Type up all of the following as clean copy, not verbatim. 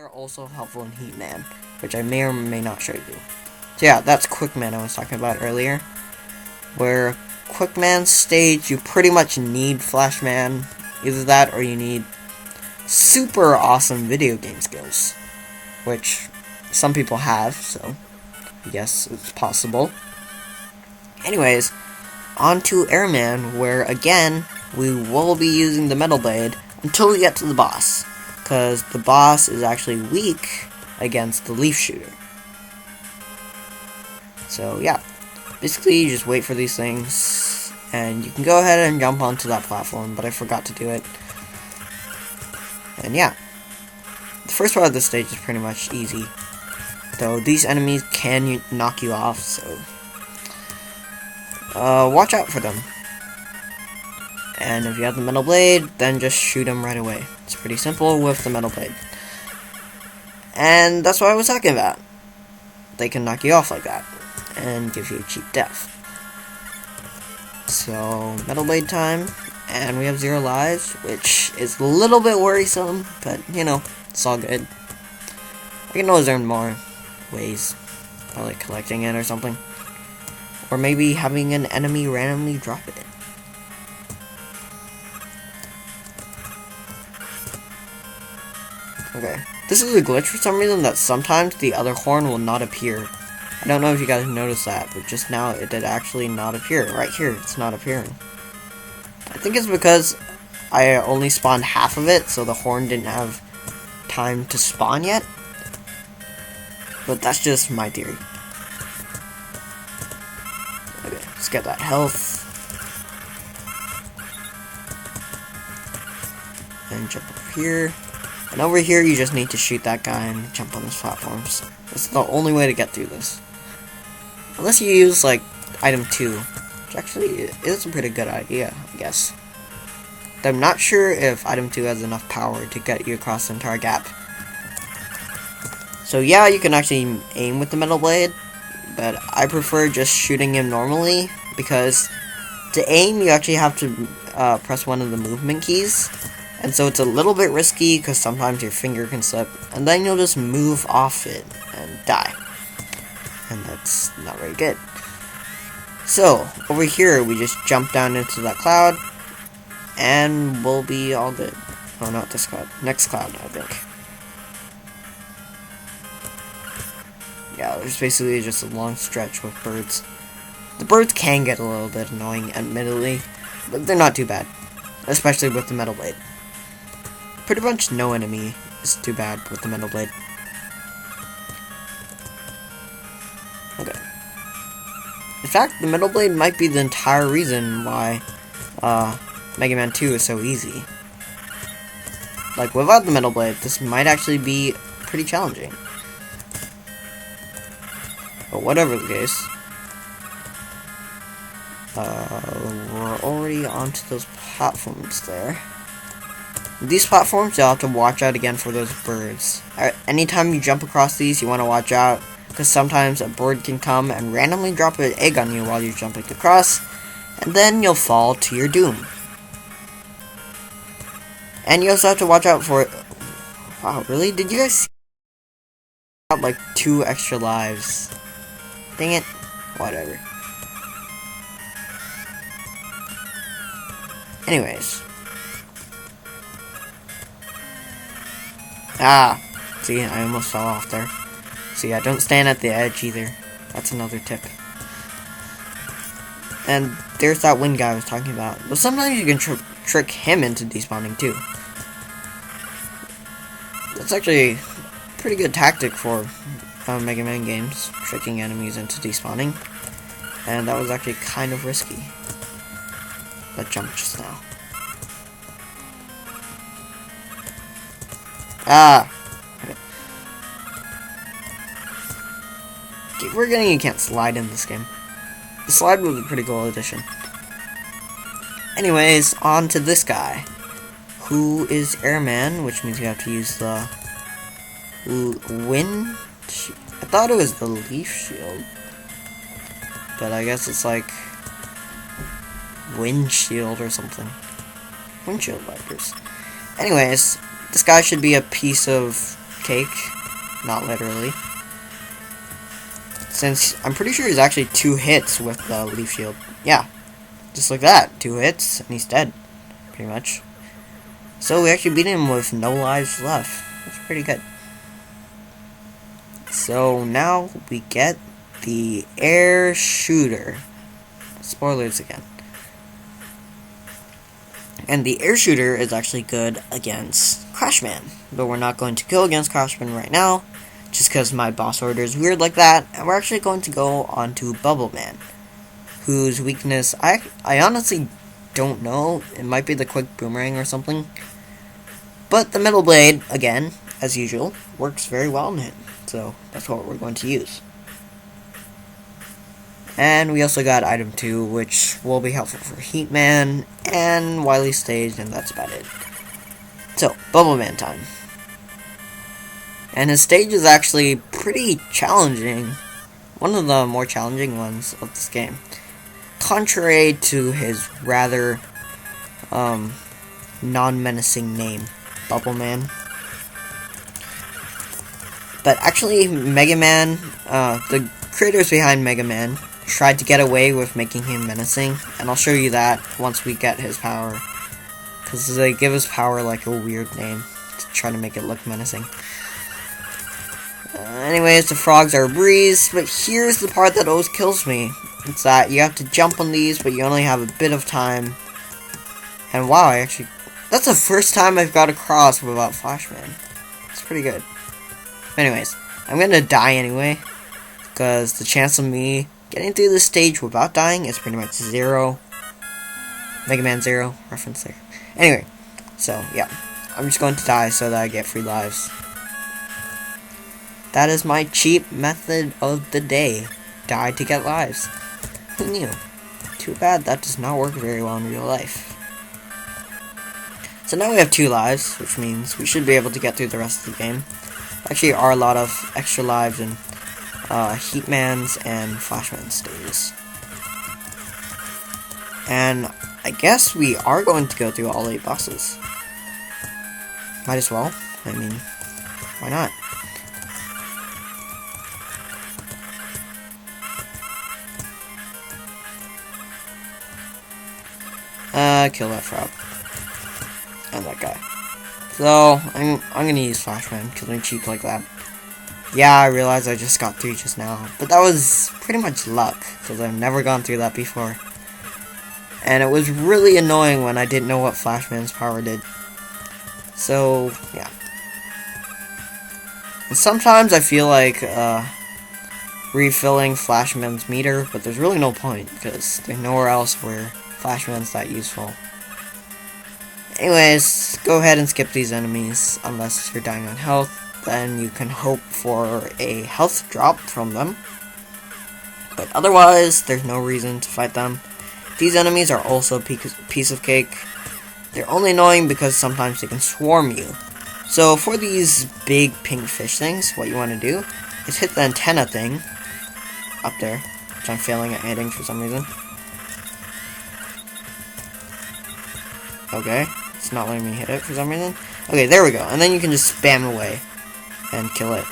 are also helpful in Heat Man, which I may or may not show you. So yeah, that's Quick Man I was talking about earlier. Where Quick Man stage, you pretty much need Flash Man. Either that or you need super awesome video game skills, which some people have, so yes, it's possible. Anyways, on to Airman, where again, we will be using the Metal Blade until we get to the boss, because the boss is actually weak against the Leaf Shooter. So yeah, basically you just wait for these things, and you can go ahead and jump onto that platform, but I forgot to do it. And yeah, the first part of the stage is pretty much easy, though these enemies can knock you off, so watch out for them. And if you have the Metal Blade, then just shoot them right away. It's pretty simple with the Metal Blade. And that's what I was talking about. They can knock you off like that, and give you a cheap death. So, Metal Blade time, and we have 0 lives, which is a little bit worrisome, but, you know, it's all good. I can always earn more ways, by, like, collecting it or something. Or maybe having an enemy randomly drop it. Okay, this is a glitch for some reason that sometimes the other horn will not appear. I don't know if you guys noticed that, but just now it did actually not appear. Right here, it's not appearing. I think it's because I only spawned half of it, so the horn didn't have time to spawn yet. But that's just my theory. Okay, let's get that health. And jump over here. And over here, you just need to shoot that guy and jump on those platforms. That's the only way to get through this. Unless you use, like, item 2. Which actually is a pretty good idea, I guess. But I'm not sure if item 2 has enough power to get you across the entire gap. So yeah, you can actually aim with the Metal Blade, but I prefer just shooting him normally, because to aim, you actually have to press one of the movement keys. And so it's a little bit risky, because sometimes your finger can slip, and then you'll just move off it and die. And that's not very good. So, over here, we just jump down into that cloud, and we'll be all good. Oh, not this cloud. Next cloud, I think. Yeah, there's basically just a long stretch with birds. The birds can get a little bit annoying, admittedly, but they're not too bad. Especially with the Metal Blade. Pretty much no enemy is too bad with the Metal Blade. Okay. In fact, the Metal Blade might be the entire reason why Mega Man 2 is so easy. Like, without the Metal Blade, this might actually be pretty challenging. But whatever the case, we're already onto those platforms there. These platforms, you'll have to watch out again for those birds. Anytime you jump across these, you want to watch out, because sometimes a bird can come and randomly drop an egg on you while you're jumping across, and then you'll fall to your doom. And you also have to watch out for it. Wow, really? Did you guys see? Got like 2 extra lives. Dang it. Whatever. Anyways. Ah! See, I almost fell off there. So yeah, don't stand at the edge either. That's another tip. And there's that wind guy I was talking about. But sometimes you can trick him into despawning too. That's actually a pretty good tactic for Mega Man games, tricking enemies into despawning. And that was actually kind of risky. That jump just now. Ah! Keep forgetting you can't slide in this game. The slide was a pretty cool addition. Anyways, on to this guy, who is Airman, which means you have to use the wind. I thought it was the leaf shield, but I guess it's like windshield or something. Windshield wipers. Anyways, this guy should be a piece of take, not literally. Since I'm pretty sure he's actually 2 hits with the leaf shield. Yeah, just like that, 2 hits and he's dead, pretty much. So we actually beat him with no lives left. That's pretty good. So now we get the air shooter. Spoilers again. And the air shooter is actually good against Crashman. But we're not going to go against Crashman right now, just because my boss order is weird like that. And we're actually going to go on to Bubble Man, whose weakness, I honestly don't know. It might be the quick boomerang or something. But the middle blade, again, as usual, works very well on him. So that's what we're going to use. And we also got item 2, which will be helpful for Heatman and Wily Stage, and that's about it. So, Bubble Man time. And his stage is actually pretty challenging. One of the more challenging ones of this game. Contrary to his rather non-menacing name, Bubble Man. But actually, Mega Man, the creators behind Mega Man, tried to get away with making him menacing, and I'll show you that once we get his power, because they give his power like a weird name to try to make it look menacing. Anyways, the frogs are a breeze, but here's the part that always kills me. It's that you have to jump on these, but you only have a bit of time. And wow, that's the first time I've got across without Flashman. It's pretty good. Anyways, I'm gonna die anyway, because the chance of me getting through this stage without dying is pretty much 0. Mega Man 0 reference there. Anyway, so yeah, I'm just going to die so that I get free lives. That is my cheap method of the day. Die to get lives. Who knew? Too bad that does not work very well in real life. So now we have 2 lives, which means we should be able to get through the rest of the game. Actually, are a lot of extra lives in Heatman's and Flashman's stages. And I guess we are going to go through all 8 bosses. Might as well. I mean, why not? Kill that frog. And that guy. So, I'm gonna use Flashman, because I'm cheap like that. Yeah, I realized I just got 3 just now, but that was pretty much luck, because I've never gone through that before. And it was really annoying when I didn't know what Flashman's power did. So, yeah. And sometimes I feel like, refilling Flashman's meter, but there's really no point, because there's nowhere else where Flashman's that useful. Anyways, go ahead and skip these enemies, unless you're dying on health. Then you can hope for a health drop from them. But otherwise, there's no reason to fight them. These enemies are also a piece of cake. They're only annoying because sometimes they can swarm you. So for these big pink fish things, what you want to do is hit the antenna thing up there, which I'm failing at hitting for some reason. Okay, it's not letting me hit it for some reason. Okay, there we go. And then you can just spam away and kill it.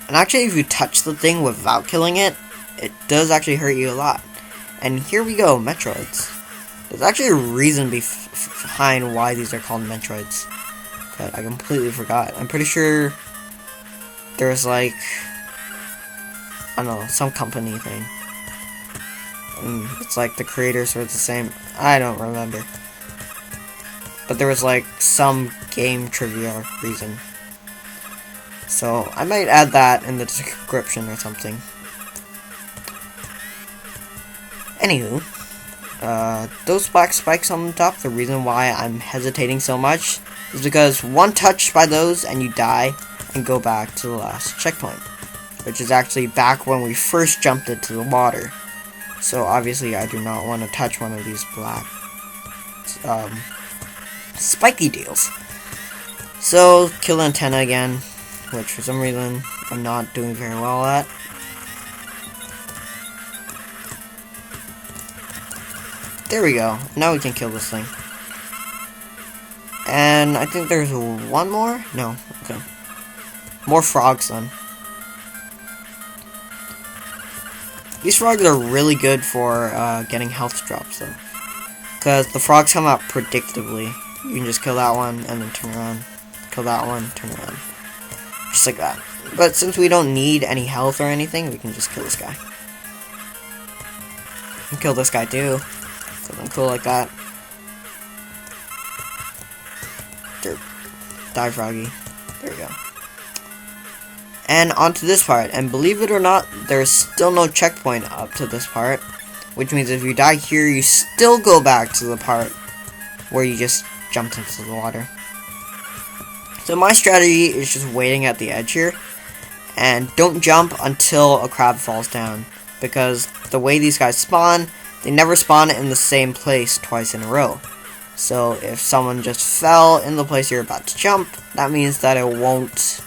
And actually, if you touch the thing without killing it, it does actually hurt you a lot. And here we go, Metroids. There's actually a reason behind why these are called Metroids that I completely forgot. I'm pretty sure there's like, I don't know, some company thing. And it's like the creators were the same. I don't remember. But there was like some game trivia reason. So I might add that in the description or something. Anywho, those black spikes on the top, the reason why I'm hesitating so much is because one touch by those and you die and go back to the last checkpoint, which is actually back when we first jumped into the water. So obviously I do not want to touch one of these black spiky deals. So kill the antenna again, which for some reason I'm not doing very well at. There we go. Now we can kill this thing. And I think there's one more? No, Okay. More frogs then. These frogs are really good for getting health drops though. Because the frogs come out predictably. You can just kill that one and then turn around. Kill that one, turn around. Just like that. But since we don't need any health or anything, we can just kill this guy. And kill this guy too. Something cool like that. Derp. Die, froggy. There we go. And onto this part. And believe it or not, there's still no checkpoint up to this part. Which means if you die here, you still go back to the part where you just jumped into the water. So my strategy is just waiting at the edge here. And don't jump until a crab falls down. Because the way these guys spawn, they never spawn in the same place twice in a row. So if someone just fell in the place you're about to jump, that means that it won't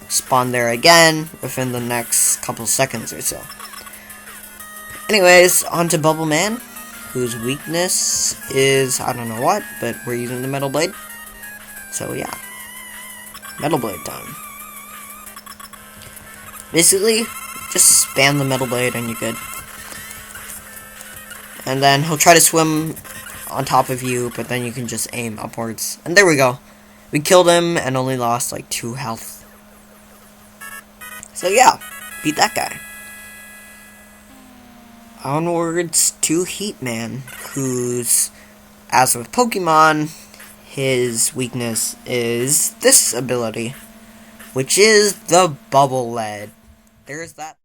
spawn there again within the next couple seconds or so. Anyways, on to Bubble Man, whose weakness is, I don't know what, but we're using the Metal Blade. So yeah, Metal Blade time. Basically, just spam the Metal Blade and you're good. And then he'll try to swim on top of you, but then you can just aim upwards. And there we go. We killed him and only lost like 2 health. So yeah, beat that guy. Onwards to Heat Man, who's, as with Pokemon, his weakness is this ability, which is the Bubble Lead. There's that.